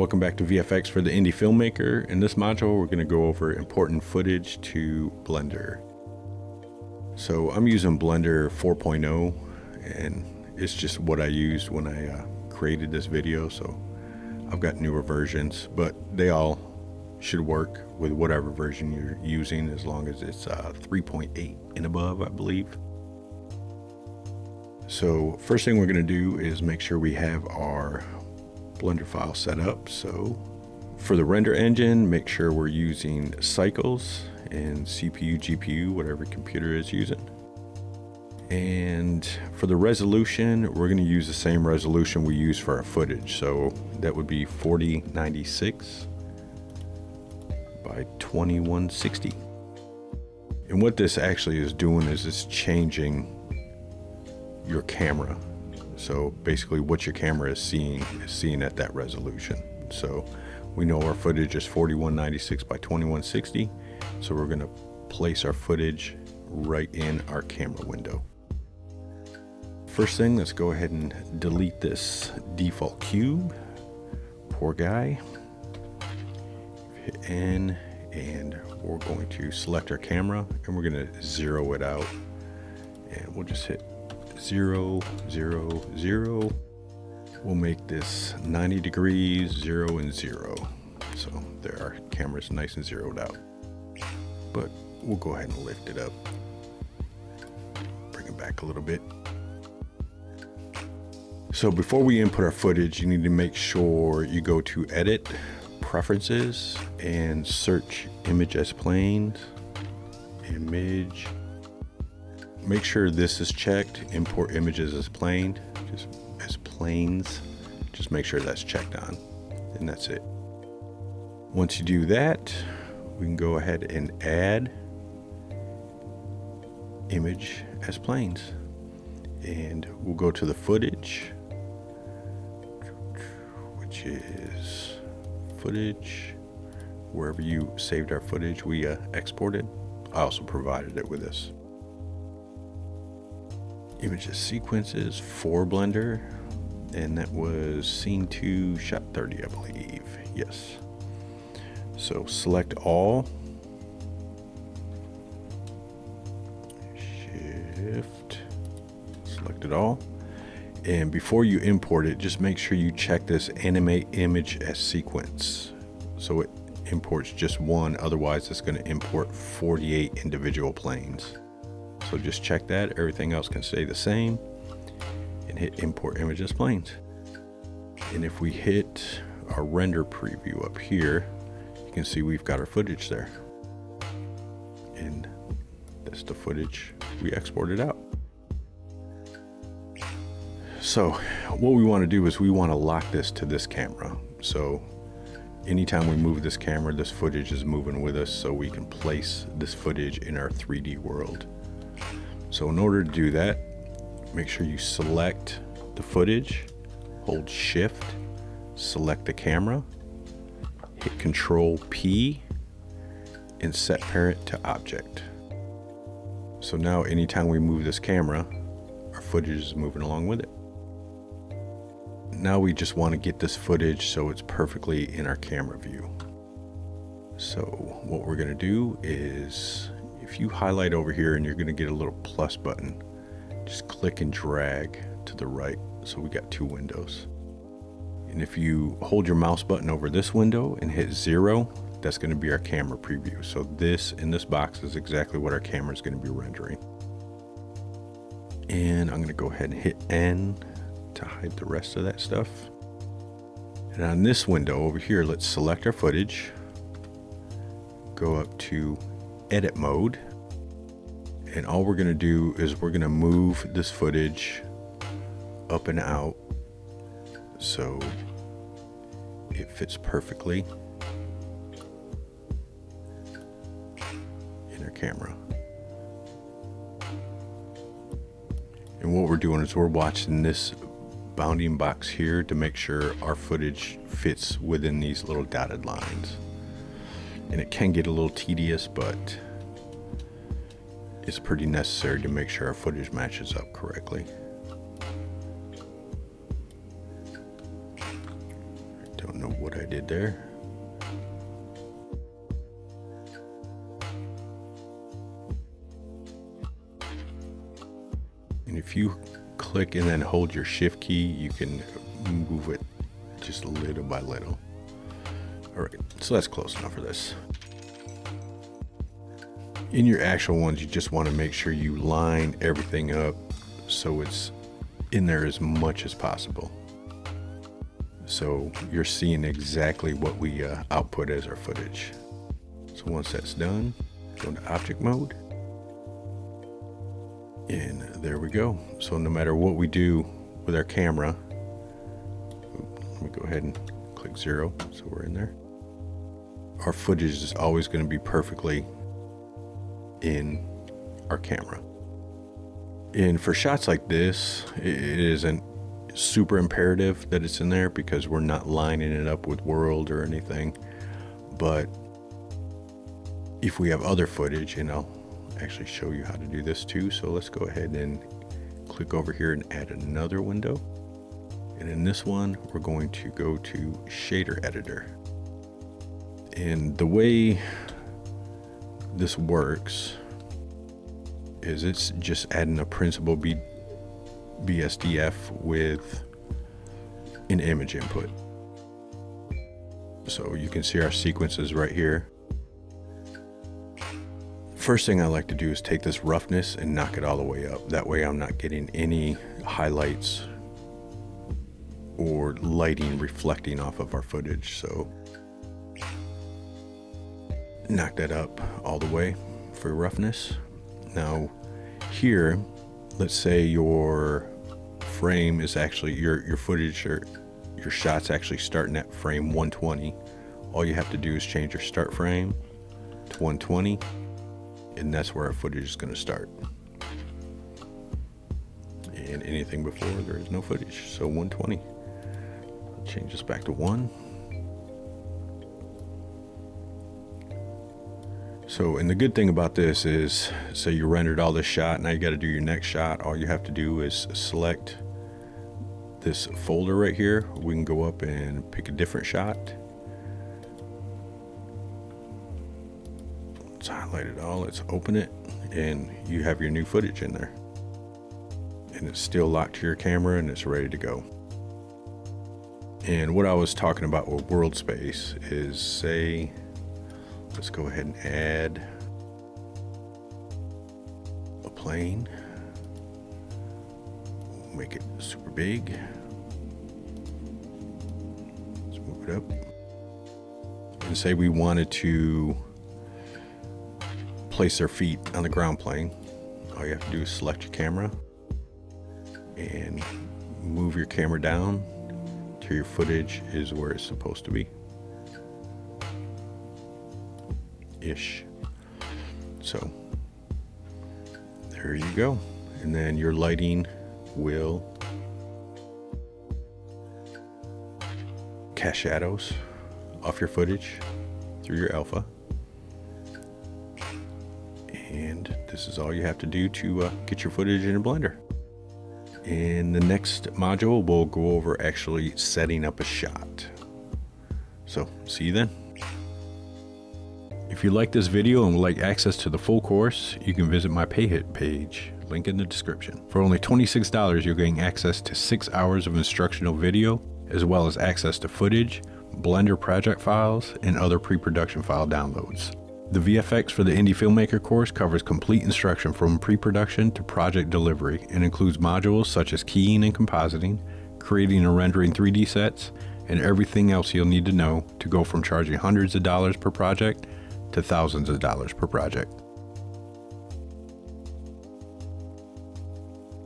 Welcome back to VFX for the Indie Filmmaker. In this module, we're going to go over importing footage to Blender. So I'm using Blender 4.0, and it's just what I used when I created this video. So I've got newer versions, but they all should work with whatever version you're using, as long as it's 3.8 and above, I believe. So first thing we're going to do is make sure we have our Blender file set up. So for the render engine, make sure we're using cycles and CPU, GPU, whatever computer is using. And for the resolution, we're going to use the same resolution we use for our footage. So that would be 4096 by 2160. And what this actually is doing is it's changing your camera. So basically what your camera is seeing at that resolution. So we know our footage is 4196 by 2160. So we're going to place our footage right in our camera window. First thing, let's go ahead and delete this default cube. Poor guy. Hit N, and we're going to select our camera and we're going to zero it out. And we'll just hit 0, 0, 0. We'll make this 90 degrees, 0 and 0. So there, our camera's nice and zeroed out. But we'll go ahead and lift it up. Bring it back a little bit. So before we input our footage, you need to make sure you go to Edit, Preferences, and search Image as Planes. Image. Make sure this is checked, import images as planes. Just make sure that's checked on, and that's it. Once you do that, we can go ahead and add image as planes. And we'll go to the footage, which is footage, wherever you saved our footage, we exported. I also provided it with this. Images sequences for Blender, and that was scene 2, shot 30, I believe. Yes. So select all, shift, select it all, and before you import it, just make sure you check this animate image as sequence, so it imports just one. Otherwise it's going to import 48 individual planes. So just check that, everything else can stay the same, and hit import image as planes. And if we hit our render preview up here, you can see we've got our footage there. And that's the footage we exported out. So what we want to do is we want to lock this to this camera. So anytime we move this camera, this footage is moving with us, so we can place this footage in our 3D world. So in order to do that, make sure you select the footage, hold shift, select the camera, hit Control P, and set parent to object. So now anytime we move this camera, our footage is moving along with it. Now we just want to get this footage so it's perfectly in our camera view. So what we're going to do is, if you highlight over here, and you're going to get a little plus button, just click and drag to the right. So we got two windows. And if you hold your mouse button over this window and hit 0, that's going to be our camera preview. So this in this box is exactly what our camera is going to be rendering. And I'm going to go ahead and hit N to hide the rest of that stuff. And on this window over here, let's select our footage, go up to edit mode, and all we're going to do is we're going to move this footage up and out so it fits perfectly in our camera. And what we're doing is we're watching this bounding box here to make sure our footage fits within these little dotted lines. And it can get a little tedious, but it's pretty necessary to make sure our footage matches up correctly. what I did there. And if you click and then hold your shift key, you can move it just little by little. All right, so that's close enough for this. In your actual ones, you just want to make sure you line everything up so it's in there as much as possible. So you're seeing exactly what we output as our footage. So once that's done, go into object mode. And there we go. So no matter what we do with our camera, let me go ahead and click 0 so we're in there. Our footage is always going to be perfectly in our camera. And for shots like this, it isn't super imperative that it's in there because we're not lining it up with world or anything. But if we have other footage, and I'll actually show you how to do this too. So let's go ahead and click over here and add another window. And in this one, we're going to go to shader editor. And the way this works is it's just adding a principal BSDF with an image input. So you can see our sequences right here. First thing I like to do is take this roughness and knock it all the way up. That way I'm not getting any highlights or lighting reflecting off of our footage. So knock that up all the way for roughness. Now here, let's say your frame is actually, your footage or your shot's actually starting at frame 120. All you have to do is change your start frame to 120, and that's where our footage is going to start. And anything before, there is no footage. So 120. Change this back to 1. So, and the good thing about this is, so you rendered all this shot, now you got to do your next shot. All you have to do is select this folder right here. We can go up and pick a different shot. Let's highlight it all, let's open it, and you have your new footage in there. And it's still locked to your camera and it's ready to go. And what I was talking about with world space is, say, let's go ahead and add a plane. Make it super big. Let's move it up. And say we wanted to place their feet on the ground plane. All you have to do is select your camera and move your camera down till your footage is where it's supposed to be. Ish. So there you go. And then your lighting will cast shadows off your footage through your alpha. And this is all you have to do to get your footage in a Blender. In the next module, we'll go over actually setting up a shot. So see you then. If you like this video and would like access to the full course, you can visit my Payhit page, link in the description. For only $26, you're getting access to 6 hours of instructional video, as well as access to footage, Blender project files, and other pre-production file downloads. The VFX for the Indie Filmmaker course covers complete instruction from pre-production to project delivery and includes modules such as keying and compositing, creating and rendering 3D sets, and everything else you'll need to know to go from charging hundreds of dollars per project to thousands of dollars per project.